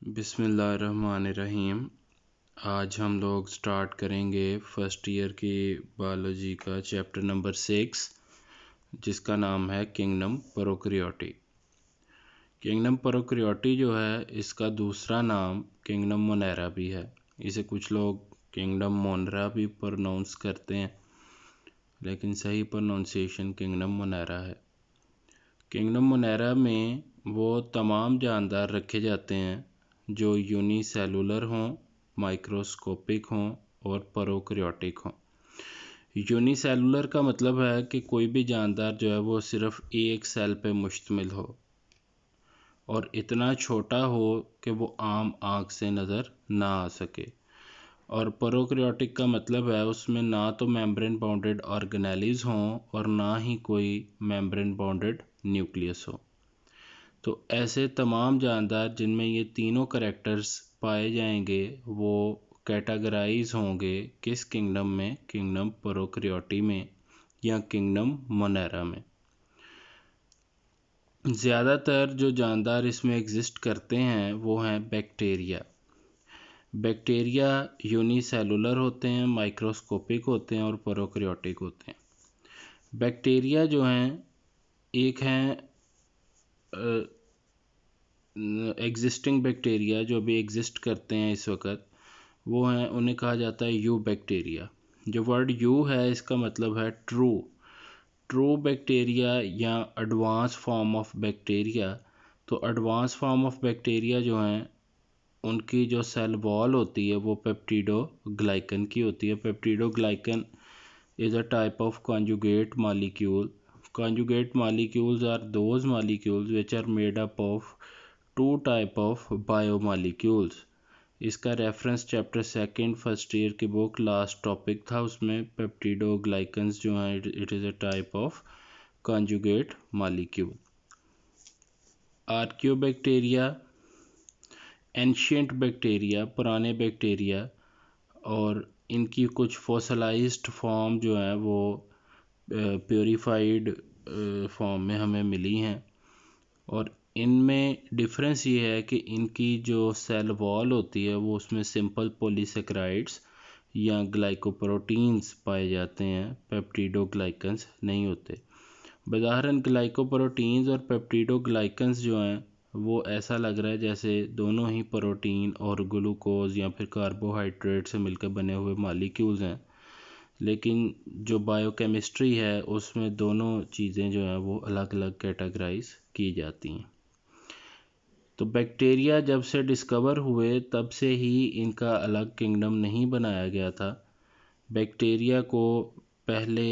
बिस्मिल्लाहिर्रहमानिर्रहीम। आज हम लोग स्टार्ट करेंगे फर्स्ट ईयर की बायोलॉजी का चैप्टर नंबर 6, जिसका नाम है किंगडम प्रोकैरियोटी। किंगडम प्रोकैरियोटी जो है, इसका दूसरा नाम किंगडम मोनेरा भी है। इसे कुछ लोग किंगडम मोनेरा भी प्रोनाउंस करते हैं, लेकिन सही प्रोनाउंसिएशन किंगडम मोनेरा है। किंगडम मोनेरा में वो तमाम जानदार रखे जाते हैं जो यूनिसेलुलर हों, माइक्रोस्कोपिक हों और प्रोकैरियोटिक हों। यूनिसेलुलर का मतलब है कि कोई भी जानदार जो है वो सिर्फ एक सेल पे मुश्तमिल हो और इतना छोटा हो कि वो आम आँख से नज़र ना आ सके। और प्रोकैरियोटिक का मतलब है उसमें ना तो मेम्ब्रेन बाउंडेड ऑर्गेनेलिज हों और ना ही कोई मेम्ब्रेन बाउंडेड न्यूक्लियस हो। तो ऐसे तमाम जानदार जिनमें ये तीनों करैक्टर्स पाए जाएंगे वो कैटेगराइज होंगे किस किंगडम में, किंगडम प्रोकैरियोटी में या किंगडम मोनेरा में। ज़्यादातर जो जानदार इसमें एग्जिस्ट करते हैं वो हैं बैक्टीरिया। बैक्टीरिया यूनिसेलुलर होते हैं, माइक्रोस्कोपिक होते हैं और प्रोकैरियोटिक होते हैं। बैक्टीरिया जो हैं, एक हैं एग्जिस्टिंग बैक्टीरिया जो भी एग्जिस्ट करते हैं इस वक्त, वो हैं, उन्हें कहा जाता है यू बैक्टीरिया। जो वर्ड यू है इसका मतलब है ट्रू बैक्टीरिया या एडवांस फॉर्म ऑफ बैक्टीरिया। तो एडवांस फॉर्म ऑफ बैक्टीरिया जो हैं उनकी जो सेल वॉल होती है वो पेप्टिडोग्लाइकन की होती है। Peptidoglycan is a type of conjugate molecule. Conjugate molecules are those molecules which are made up of two type of biomolecules। इसका reference chapter second first year की बुक लास्ट टॉपिक था, उसमें पेप्टिडोग्लाइकन्स जो हैं it is a type of conjugate molecule. आर्कियोबैक्टीरिया, ancient bacteria, पुराने bacteria, और इनकी कुछ फॉसिलाइज्ड फॉर्म जो है वो प्योरीफाइड फॉर्म में हमें मिली हैं। और इनमें डिफरेंस ये है कि इनकी जो सेल वॉल होती है वो उसमें सिंपल पॉलीसेकेराइड्स या ग्लाइकोप्रोटीन्स पाए जाते हैं, पेप्टिडोग्लाइकन्स नहीं होते। बज़ाहिरन ग्लाइकोप्रोटीन्स और पेप्टिडोग्लाइकन्स जो हैं वो ऐसा लग रहा है जैसे दोनों ही प्रोटीन और ग्लूकोज या फिर कार्बोहाइड्रेट से मिलकर बने हुए मॉलिक्यूल्स हैं, लेकिन जो बायोकेमिस्ट्री है उसमें दोनों चीज़ें जो हैं वो अलग अलग कैटेगराइज की जाती हैं। तो बैक्टीरिया जब से डिस्कवर हुए तब से ही इनका अलग किंगडम नहीं बनाया गया था। बैक्टीरिया को पहले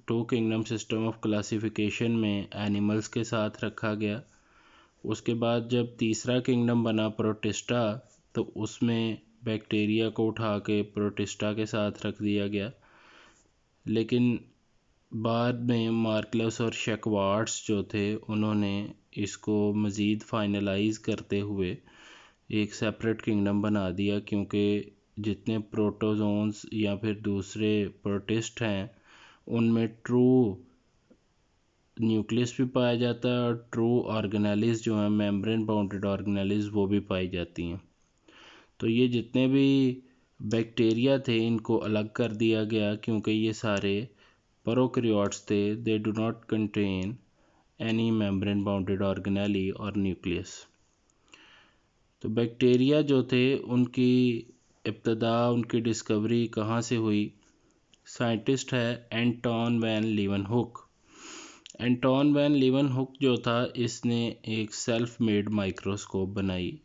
two kingdom system of classification में एनिमल्स के साथ रखा गया। उसके बाद जब तीसरा किंगडम बना प्रोटिस्टा, तो उसमें बैक्टीरिया को उठा के प्रोटिस्टा के साथ रख दिया गया। लेकिन बाद में मार्कलस और शेकवार्ट्स जो थे उन्होंने इसको मज़ीद फाइनलाइज करते हुए एक सेपरेट किंगडम बना दिया, क्योंकि जितने प्रोटोजोन्स या फिर दूसरे प्रोटिस्ट हैं उनमें ट्रू न्यूक्लियस भी पाया जाता है और ट्रू ऑर्गेनेलिज जो हैं, मेम्ब्रेन बाउंडेड ऑर्गेनेलिज, वो भी पाई जाती हैं। तो ये जितने भी बैक्टीरिया थे इनको अलग कर दिया गया, क्योंकि ये सारे प्रोकैरियोट्स थे। They do not contain any membrane bounded organelle और न्यूक्लियस। तो बैक्टीरिया जो थे उनकी इब्तदा, उनकी डिस्कवरी कहाँ से हुई? साइंटिस्ट है एंटोन वैन लीवनहुक। एंटोन वैन लीवनहुक जो था, इसने एक सेल्फ मेड माइक्रोस्कोप बनाई।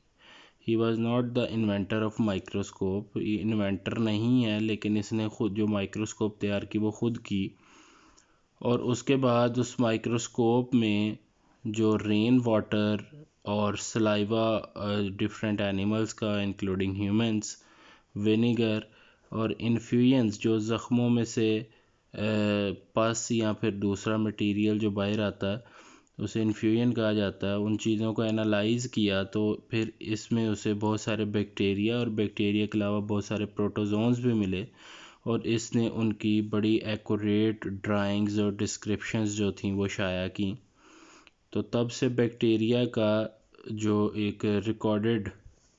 He was not the inventor of microscope, inventor नहीं है, लेकिन इसने खुद जो माइक्रोस्कोप तैयार की वो खुद की। और उसके बाद उस माइक्रोस्कोप में जो रेन वाटर और सलाइवा डिफरेंट एनिमल्स का इंक्लूडिंग ह्यूमंस, विनेगर और इन्फ्यूएंस जो ज़ख्मों में से पस या फिर दूसरा मटेरियल जो बाहर आता है उसे इन्फ्यूजन कहा जाता है, उन चीज़ों को एनालाइज़ किया तो फिर इसमें उसे बहुत सारे बैक्टीरिया और बैक्टीरिया के अलावा बहुत सारे प्रोटोजोन्स भी मिले, और इसने उनकी बड़ी एक्यूरेट ड्राइंग्स और डिस्क्रिप्शंस जो थी वो शाया की। तो तब से बैक्टीरिया का जो एक रिकॉर्डेड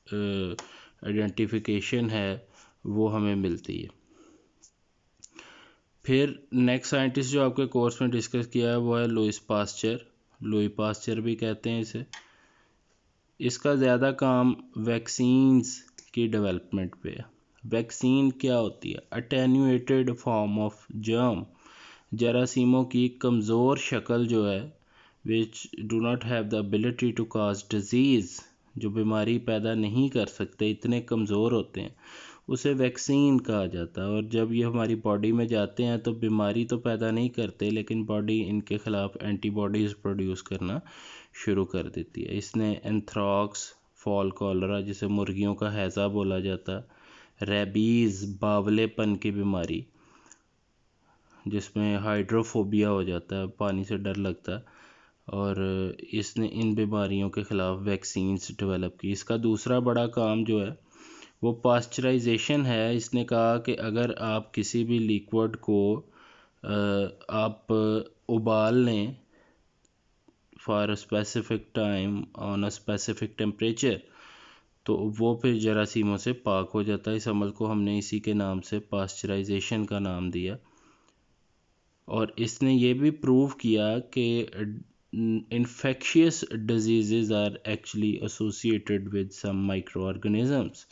आइडेंटिफिकेशन है वो हमें मिलती है। फिर नेक्स्ट साइंटिस्ट जो आपके कोर्स में डिस्कस किया है वो है लुईस पास्चर। लुई पास्चर भी कहते हैं इसे। इसका ज़्यादा काम वैक्सीन्स की डेवलपमेंट पे है। वैक्सीन क्या होती है? अटेन्यूएटेड फॉर्म ऑफ जर्म, जरासीमों की कमज़ोर शक्ल जो है, which do not have the ability to cause disease, जो बीमारी पैदा नहीं कर सकते, इतने कमज़ोर होते हैं, उसे वैक्सीन कहा जाता है। और जब ये हमारी बॉडी में जाते हैं तो बीमारी तो पैदा नहीं करते, लेकिन बॉडी इनके ख़िलाफ़ एंटीबॉडीज़ प्रोड्यूस करना शुरू कर देती है। इसने एंथ्रॉक्स, फॉल कॉलरा जिसे मुर्गियों का हैज़ा बोला जाता, रेबीज़ बावलेपन की बीमारी जिसमें हाइड्रोफोबिया हो जाता है, पानी से डर लगता है, और इसने इन बीमारियों के ख़िलाफ़ वैक्सीन्स डेवलप की। इसका दूसरा बड़ा काम जो है वो पास्चराइजेशन है। इसने कहा कि अगर आप किसी भी लिक्विड को आप उबाल लें for a specific time on a specific temperature, तो वो फिर जरासीमों से पाक हो जाता है। इस अमल को हमने इसी के नाम से पास्चराइजेशन का नाम दिया। और इसने ये भी प्रूव किया कि infectious disease are actually associated with some micro organisms.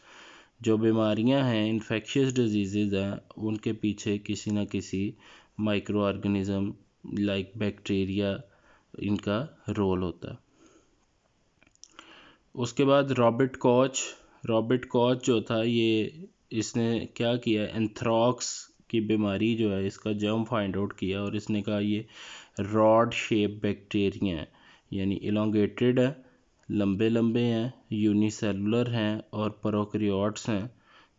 जो बीमारियां हैं, इन्फेक्शियस डिजीज़ हैं, उनके पीछे किसी न किसी माइक्रो ऑर्गेनिज़म लाइक बैक्टीरिया इनका रोल होता है। उसके बाद रॉबर्ट कॉच जो था, ये इसने क्या किया, एंथ्रॉक्स की बीमारी जो है इसका जर्म फाइंड आउट किया, और इसने कहा ये रॉड शेप बैक्टीरिया हैं, यानी इलोंगेटेड है, लंबे लंबे हैं, यूनिसेलुलर हैं और प्रोकैरियोट्स हैं।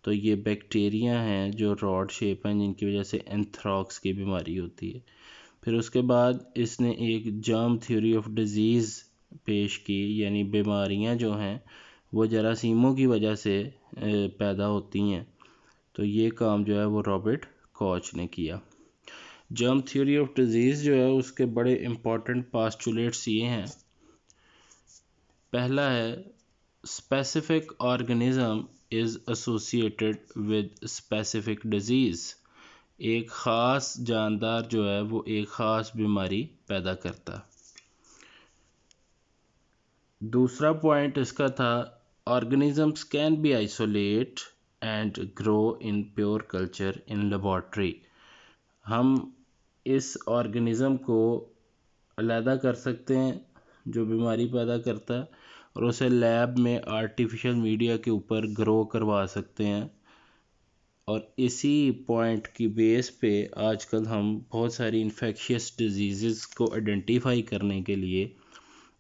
तो ये बैक्टीरिया हैं जो रॉड शेप हैं, जिनकी वजह से एंथ्रॉक्स की बीमारी होती है। फिर उसके बाद इसने एक जर्म थ्योरी ऑफ डिजीज़ पेश की, यानी बीमारियां जो हैं वो जरासीमों की वजह से पैदा होती हैं। तो ये काम जो है वो रॉबर्ट कॉच ने किया। जर्म थ्योरी ऑफ डिजीज़ जो है उसके बड़े इम्पॉर्टेंट पास्टुलेट्स ये हैं। पहला है specific organism is associated with specific disease. एक ख़ास जानदार जो है वो एक ख़ास बीमारी पैदा करता है। दूसरा पॉइंट इसका था, organisms can be isolate and grow in pure culture in laboratory. हम इस ऑर्गेनिज़म को अलहदा कर सकते हैं जो बीमारी पैदा करता है, और उसे लैब में आर्टिफिशियल मीडिया के ऊपर ग्रो करवा सकते हैं। और इसी पॉइंट की बेस पे आजकल हम बहुत सारी इन्फेक्शियस डिजीज़ को आइडेंटिफाई करने के लिए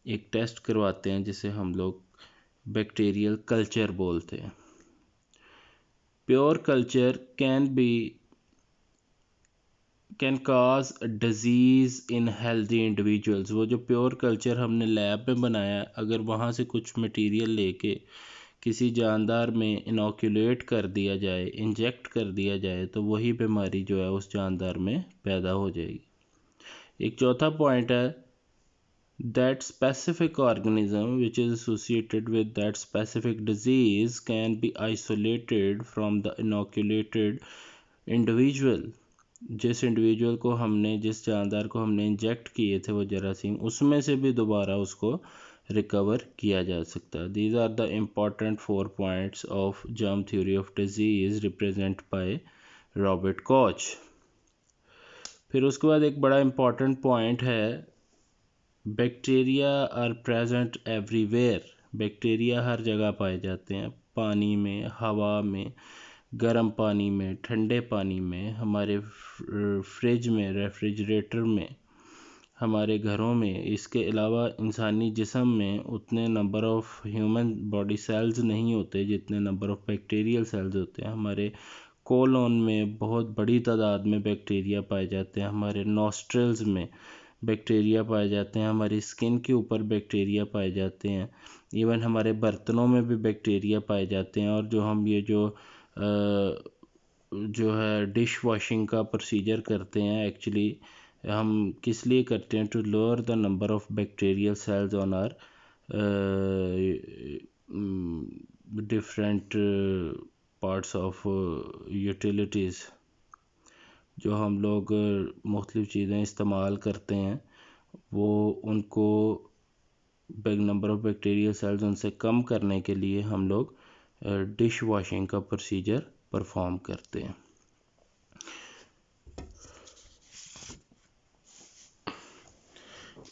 एक टेस्ट करवाते हैं जिसे हम लोग बैक्टीरियल कल्चर बोलते हैं। Pure culture can cause disease in healthy individuals. वो जो प्योर कल्चर हमने लैब में बनाया, अगर वहाँ से कुछ मटेरियल लेके किसी जानदार में इनोक्यूलेट कर दिया जाए, इंजेक्ट कर दिया जाए, तो वही बीमारी जो है उस जानदार में पैदा हो जाएगी। एक चौथा पॉइंट है, that specific organism which is associated with that specific disease can be isolated from the inoculated individual। जिस इंडिविजुअल को हमने, जिस जानदार को हमने इंजेक्ट किए थे वो जरासीम, उसमें से भी दोबारा उसको रिकवर किया जा सकता है। These are the important 4 points of germ theory of disease represent by Robert Koch. फिर उसके बाद एक बड़ा इम्पॉर्टेंट पॉइंट है, bacteria are present everywhere. Bacteria हर जगह पाए जाते हैं, पानी में, हवा में, गर्म पानी में, ठंडे पानी में, हमारे फ्रिज में, रेफ्रिजरेटर में, हमारे घरों में। इसके अलावा इंसानी जिस्म में उतने number of human body cells नहीं होते जितने नंबर ऑफ़ बैक्टीरियल सेल्स होते हैं। हमारे कोलोन में बहुत बड़ी तादाद में बैक्टीरिया पाए जाते हैं, हमारे नॉस्ट्रल्स में बैक्टीरिया पाए जाते हैं, हमारी स्किन के ऊपर बैक्टीरिया पाए जाते हैं, इवन हमारे बर्तनों में भी बैक्टीरिया पाए जाते हैं। और जो हम ये जो है डिश वॉशिंग का प्रोसीजर करते हैं, एक्चुअली हम किस लिए करते हैं, to lower the number of bacterial cells on our different parts of utilities जो हम लोग मुख्तलिफ़ चीज़ें इस्तेमाल करते हैं, वो उनको नंबर ऑफ़ बैक्टीरियल सेल्स उनसे कम करने के लिए हम लोग डिश वॉशिंग का प्रोसीजर परफॉर्म करते हैं।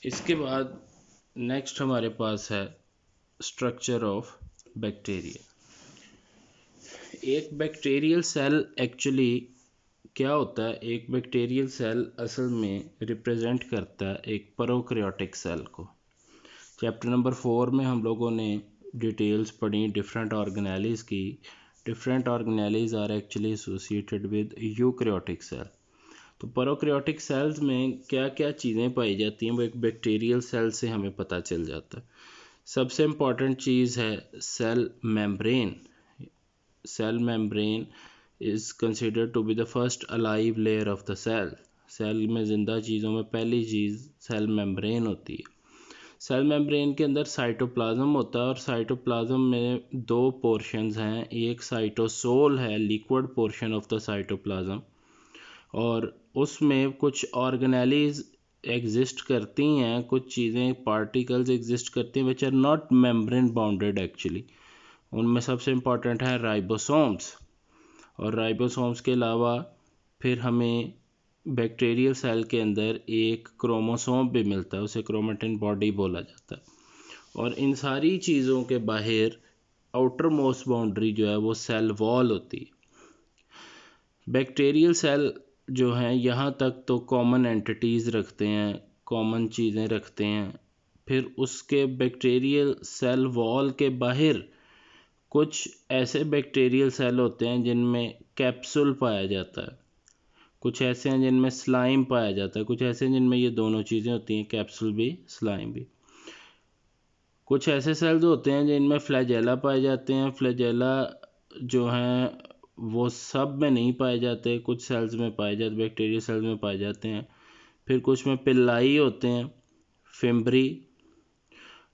इसके बाद नेक्स्ट हमारे पास है स्ट्रक्चर ऑफ बैक्टीरिया। एक बैक्टीरियल सेल एक्चुअली क्या होता है? एक बैक्टीरियल सेल असल में रिप्रेजेंट करता है एक प्रोकैरियोटिक सेल को। चैप्टर नंबर 4 में हम लोगों ने डिटेल्स पढ़ी डिफरेंट ऑर्गेनेलिज़ की। Different organelles are actually associated with eukaryotic cell. तो प्रोकैरियोटिक सेल्स में क्या क्या चीज़ें पाई जाती हैं वो एक बैक्टीरियल सेल से हमें पता चल जाता है। सबसे इम्पॉर्टेंट चीज़ है cell membrane. Cell membrane is considered to be the first alive layer of the cell. Cell में ज़िंदा चीज़ों में पहली चीज़ सेल मेम्ब्रेन होती है। सेल मेम्ब्रेन के अंदर साइटोप्लाज्म होता है और साइटोप्लाज्म में दो पोर्शंस हैं। एक साइटोसोल है, liquid portion of the cytoplasm, और उसमें कुछ ऑर्गेनेलीज एग्जिस्ट करती हैं, कुछ चीज़ें पार्टिकल्स एग्जिस्ट करती हैं which are not membrane bounded actually. उनमें सबसे इम्पॉर्टेंट है राइबोसोम्स। और राइबोसोम्स के अलावा फिर हमें बैक्टीरियल सेल के अंदर एक क्रोमोसोम भी मिलता है, उसे क्रोमेटिन बॉडी बोला जाता है। और इन सारी चीज़ों के बाहर आउटर मोस्ट बाउंड्री जो है वो सेल वॉल होती है। बैक्टीरियल सेल जो हैं यहाँ तक तो कॉमन एंटिटीज़ रखते हैं, कॉमन चीज़ें रखते हैं। फिर उसके बैक्टीरियल सेल वॉल के बाहर कुछ ऐसे बैक्टीरियल सेल होते हैं जिनमें कैप्सूल पाया जाता है, कुछ ऐसे हैं जिनमें स्लाइम पाया जाता है, कुछ ऐसे हैं जिनमें ये दोनों चीज़ें होती हैं, कैप्सूल भी स्लाइम भी। कुछ ऐसे सेल्स होते हैं जिनमें फ्लैजेला पाए जाते हैं। फ्लैजेला जो हैं वो सब में नहीं पाए जाते, कुछ सेल्स में पाए जाते, बैक्टीरिया सेल्स में पाए जाते हैं। फिर कुछ में पिल्लाई होते हैं, फिम्बरी,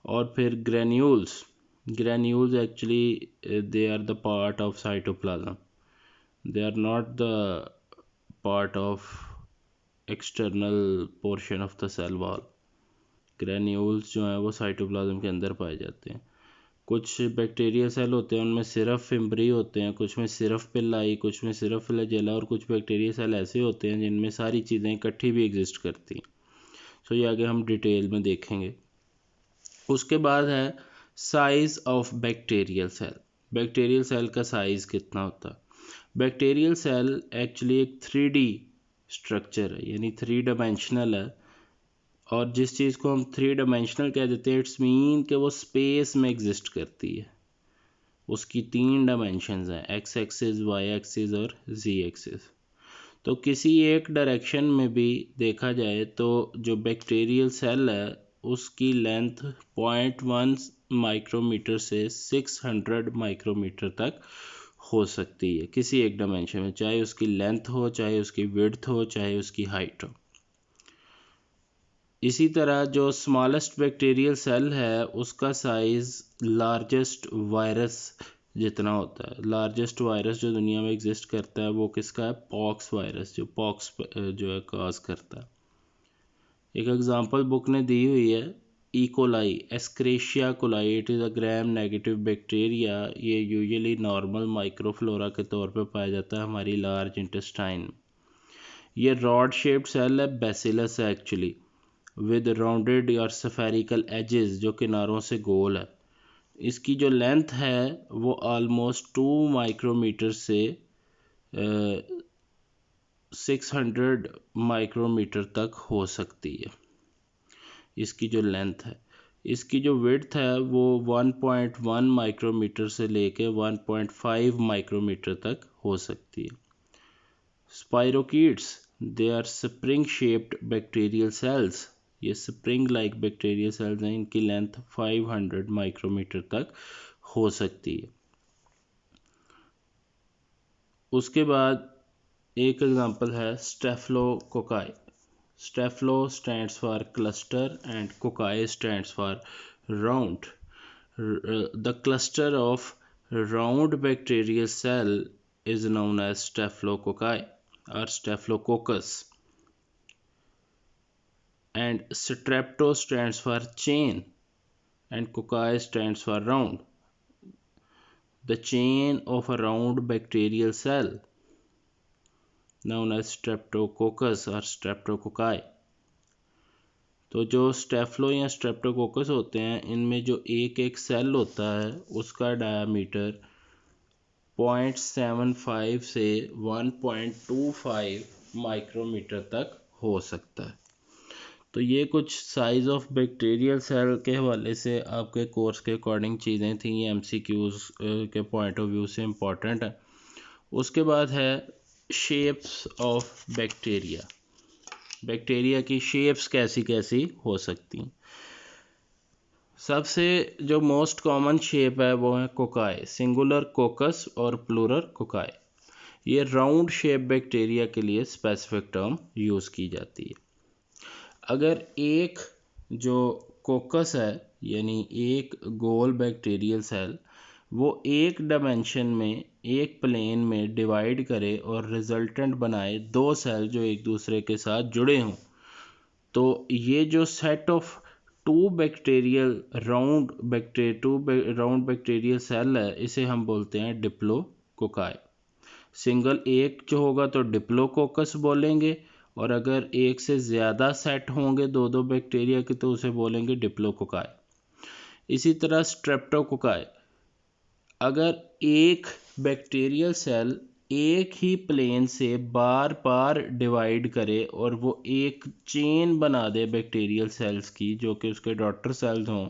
और फिर granules. Granules actually they are the part of cytoplasm, they are not the part of external portion of the cell wall. Granules जो हैं वो साइटोप्लाज्म के अंदर पाए जाते हैं। कुछ बैक्टीरिया सेल होते हैं उनमें सिर्फ फिम्बरी होते हैं, कुछ में सिर्फ पिल्लाई, कुछ में सिर्फ फ्लैजेला, और कुछ बैक्टीरिया सेल ऐसे होते हैं जिनमें सारी चीज़ें इकट्ठी भी एग्जिस्ट करती हैं। सो ये आगे हम डिटेल में देखेंगे। उसके बाद है size of bacterial cell. Bacterial cell का साइज़ कितना होता है? बैक्टीरियल सेल एक्चुअली एक 3D स्ट्रक्चर है, यानी 3 डायमेंशनल है। और जिस चीज़ को हम 3 डायमेंशनल कह देते हैं, इट्स मीन कि वो स्पेस में एग्जिस्ट करती है। उसकी 3 डायमेंशंस हैं, एक्स एक्सिस, वाई एक्सिस और जी एक्सिस। तो किसी एक डायरेक्शन में भी देखा जाए तो जो बैक्टीरियल सेल है उसकी लेंथ 0.1 माइक्रोमीटर से 600 माइक्रोमीटर तक हो सकती है किसी एक डायमेंशन में, चाहे उसकी लेंथ हो, चाहे उसकी विड्थ हो, चाहे उसकी हाइट हो। इसी तरह जो स्मॉलेस्ट बैक्टीरियल सेल है उसका साइज़ लार्जेस्ट वायरस जितना होता है। लार्जेस्ट वायरस जो दुनिया में एग्जिस्ट करता है वो किसका है? पॉक्स वायरस, जो पॉक्स जो है काज करता है। एक एग्जांपल बुक ने दी हुई है, coli, Escherichia coli. It is a gram negative bacteria. ये यूजुअली नॉर्मल माइक्रोफ्लोरा के तौर पे पाया जाता है हमारी लार्ज इंटेस्टाइन। ये रॉड शेप्ड सेल है, बेसिलस है एक्चुअली, विद राउंडेड और स्फेरिकल एजेस, जो किनारों से गोल है। इसकी जो लेंथ है वो ऑलमोस्ट 2 माइक्रोमीटर से 600 माइक्रोमीटर तक हो सकती है इसकी जो लेंथ है। इसकी जो विड्थ है वो 1.1 माइक्रोमीटर से लेके 1.5 माइक्रोमीटर तक हो सकती है। Spirochetes, they are spring shaped bacterial cells. ये स्प्रिंग लाइक बैक्टीरियल सेल्स हैं, इनकी लेंथ 500 माइक्रोमीटर तक हो सकती है। उसके बाद एक एग्जांपल है staphylococci. Staphylo stands for cluster and cocci stands for round. The cluster of round bacterial cell is known as staphylococci or staphylococcus, and strepto stands for chain and cocci stands for round. The chain of a round bacterial cell known as streptococcus or streptococci. तो जो स्टेफ्लो या Streptococcus होते हैं, इनमें जो एक एक cell होता है उसका डायामीटर 0.75 से 1.25 माइक्रोमीटर तक हो सकता है। तो ये कुछ साइज ऑफ बैक्टीरियल सेल के हवाले से आपके कोर्स के अकॉर्डिंग चीज़ें थी, ये MCQs के पॉइंट ऑफ व्यू से इम्पॉर्टेंट है। उसके बाद है शेप्स ऑफ बैक्टीरिया। बैक्टीरिया की शेप्स कैसी कैसी हो सकती हैं। सबसे जो मोस्ट कॉमन शेप है वो है कोकाई, सिंगुलर कोकस और प्लूरल कोकाई। ये राउंड शेप बैक्टीरिया के लिए स्पेसिफिक टर्म यूज़ की जाती है। अगर एक जो कोकस है यानी एक गोल बैक्टीरियल सेल वो एक डायमेंशन में एक प्लेन में डिवाइड करे और रिजल्टेंट बनाए दो सेल जो एक दूसरे के साथ जुड़े हों, तो ये जो set of two round bacterial cell है इसे हम बोलते हैं डिप्लोकोकाई। सिंगल एक जो होगा तो डिप्लोकोकस बोलेंगे, और अगर एक से ज़्यादा सेट होंगे दो दो बैक्टीरिया के तो उसे बोलेंगे डिप्लोकोकाई। इसी तरह स्ट्रेप्टोकोकाई, अगर एक बैक्टीरियल सेल एक ही प्लेन से बार बार डिवाइड करे और वो एक चेन बना दे बैक्टीरियल सेल्स की जो कि उसके डॉटर सेल्स हों,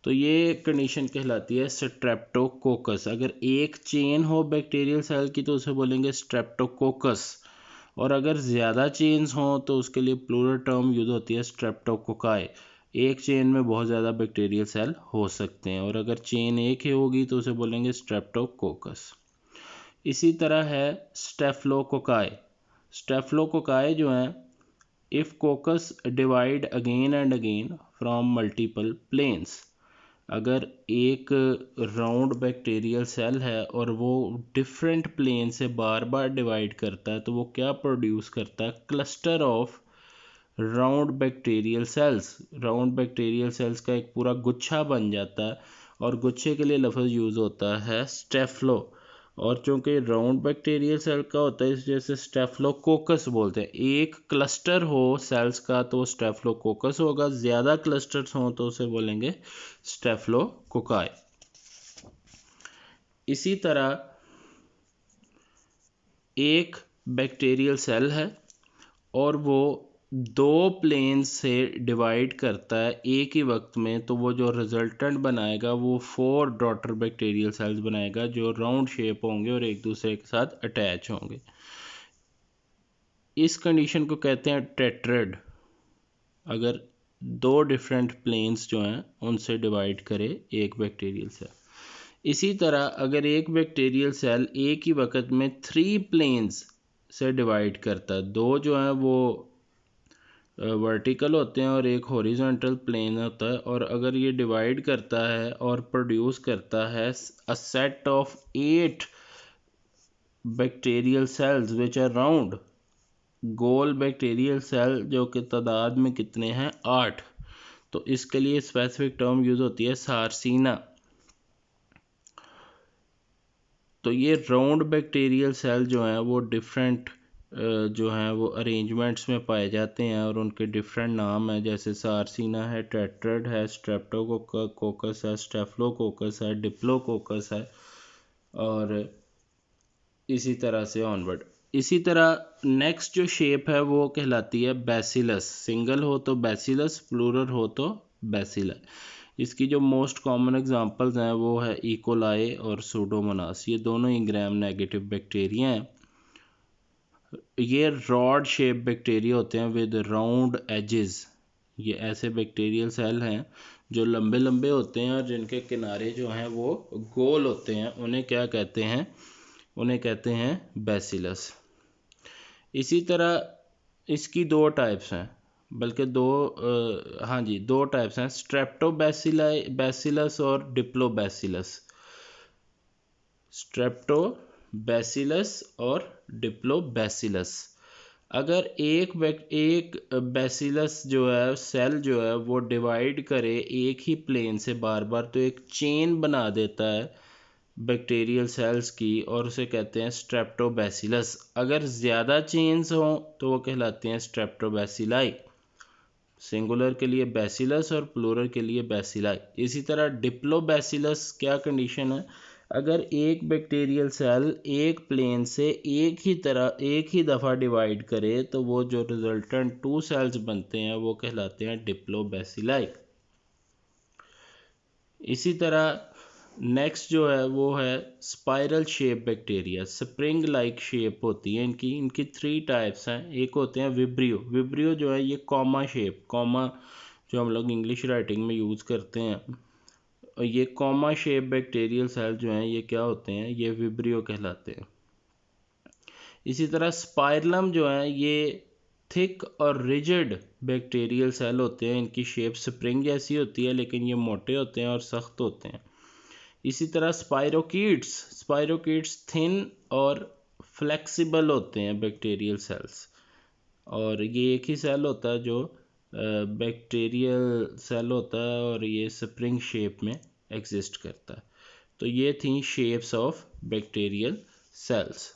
तो ये कंडीशन कहलाती है स्ट्रेप्टोकोकस। अगर एक चेन हो बैक्टीरियल सेल की तो उसे बोलेंगे स्ट्रेप्टोकोकस, और अगर ज़्यादा चेन्स हों तो उसके लिए प्लूरल टर्म यूज़ होती है स्ट्रेप्टोकोकाई। एक चेन में बहुत ज़्यादा बैक्टीरियल सेल हो सकते हैं, और अगर चेन एक ही होगी तो उसे बोलेंगे स्ट्रेप्टोकोकस। इसी तरह है स्टेफ्लोकोकाई। स्टेफ्लोकोकाई जो हैं, if coccus divide again and again from multiple planes, अगर एक राउंड बैक्टीरियल सेल है और वो डिफरेंट प्लेन से बार बार डिवाइड करता है तो वो क्या प्रोड्यूस करता है, cluster of round bacterial cells. Round bacterial cells का एक पूरा गुच्छा बन जाता है, और गुच्छे के लिए लफ्ज़ यूज़ होता है स्टेफ्लो, और चूँकि राउंड बैक्टीरियल सेल का होता है इस वजह से स्टेफ्लोकोकस बोलते हैं। एक क्लस्टर हो सेल्स का तो स्टेफ्लोकोकस होगा, ज़्यादा क्लस्टर्स हों तो उसे बोलेंगे स्टेफ्लोकोकाई। इसी तरह एक बैक्टीरियल सेल है और वो दो प्लेन से डिवाइड करता है एक ही वक्त में, तो वो जो रिजल्टेंट बनाएगा वो 4 डॉटर बैक्टीरियल सेल्स बनाएगा जो राउंड शेप होंगे और एक दूसरे के साथ अटैच होंगे। इस कंडीशन को कहते हैं टेट्राड, अगर दो डिफरेंट प्लेन्स जो हैं उनसे डिवाइड करे एक बैक्टीरियल सेल। इसी तरह अगर एक बैक्टीरियल सेल एक ही वक्त में 3 प्लेन्स से डिवाइड करता है, दो जो हैं वो वर्टिकल होते हैं और एक हॉरिजॉन्टल प्लेन होता है, और अगर ये डिवाइड करता है और प्रोड्यूस करता है a set of 8 bacterial cells which are round, गोल बैक्टीरियल सेल जो कि तादाद में कितने हैं 8, तो इसके लिए स्पेसिफिक टर्म यूज़ होती है सार्सिना। तो ये राउंड बैक्टीरियल सेल जो हैं वो डिफरेंट जो हैं वो अरेंजमेंट्स में पाए जाते हैं और उनके डिफरेंट नाम हैं, जैसे सार्सिना है, टेट्राड है, स्ट्रेप्टोकोकस है, स्टेफ्लोकोकस है, डिप्लोकोकस है, और इसी तरह से ऑनवर्ड। इसी तरह नेक्स्ट जो शेप है वो कहलाती है बैसिलस। सिंगल हो तो बैसिलस, प्लूरल हो तो बैसिला। इसकी जो मोस्ट कॉमन एग्जांपल्स हैं वो है इकोलाई और सूडोमोनास। ये दोनों ही ग्राम नेगेटिव बैक्टीरिया हैं। ये रॉड शेप बैक्टीरिया होते हैं विद राउंड एजेस। ये ऐसे बैक्टीरियल सेल हैं जो लंबे लंबे होते हैं और जिनके किनारे जो हैं वो गोल होते हैं, उन्हें क्या कहते हैं, उन्हें कहते हैं बैसिलस। इसी तरह इसकी दो टाइप्स हैं, बल्कि दो टाइप्स हैं, स्ट्रेप्टोबैसिलस और डिप्लोबैसिलस। स्ट्रेप्टोबैसिलस और डिप्लोबैसिलस। अगर एक बैसिलस जो है सेल जो है वो डिवाइड करे एक ही प्लेन से बार बार, तो एक चेन बना देता है बैक्टीरियल सेल्स की, और उसे कहते हैं स्ट्रेप्टोबैसिलस। अगर ज़्यादा चेन्स हों तो वो कहलाते हैं स्ट्रेप्टोबैसिलाई। सिंगुलर के लिए बैसिलस और प्लूरल के लिए बैसिलाई। इसी तरह डिप्लोबैसिलस क्या कंडीशन है, अगर एक बैक्टीरियल सेल एक प्लेन से एक ही दफ़ा डिवाइड करे तो वो जो रिजल्टेंट 2 सेल्स बनते हैं वो कहलाते हैं डिप्लोबैसिलाई। इसी तरह नेक्स्ट जो है वो है spiral shape bacteria. Spring like shape होती है इनकी 3 टाइप्स हैं। एक होते हैं विब्रियो जो है ये कॉमा शेप, कॉमा जो हम लोग इंग्लिश राइटिंग में यूज़ करते हैं, और ये कॉमा शेप बैक्टीरियल सेल जो हैं ये क्या होते हैं, ये विब्रियो कहलाते हैं। इसी तरह स्पाइरलम जो है ये थिक और रिजिड बैक्टीरियल सेल होते हैं। इनकी शेप स्प्रिंग जैसी होती है लेकिन ये मोटे होते हैं और सख्त होते हैं। इसी तरह स्पाइरोकीट्स थिन और फ्लेक्सिबल होते हैं बैक्टीरियल सेल्स, और ये एक ही सेल होता है जो बैक्टीरियल सेल होता है और ये स्प्रिंग शेप में एग्जिस्ट करता है। तो ये थी शेप्स ऑफ बैक्टीरियल सेल्स।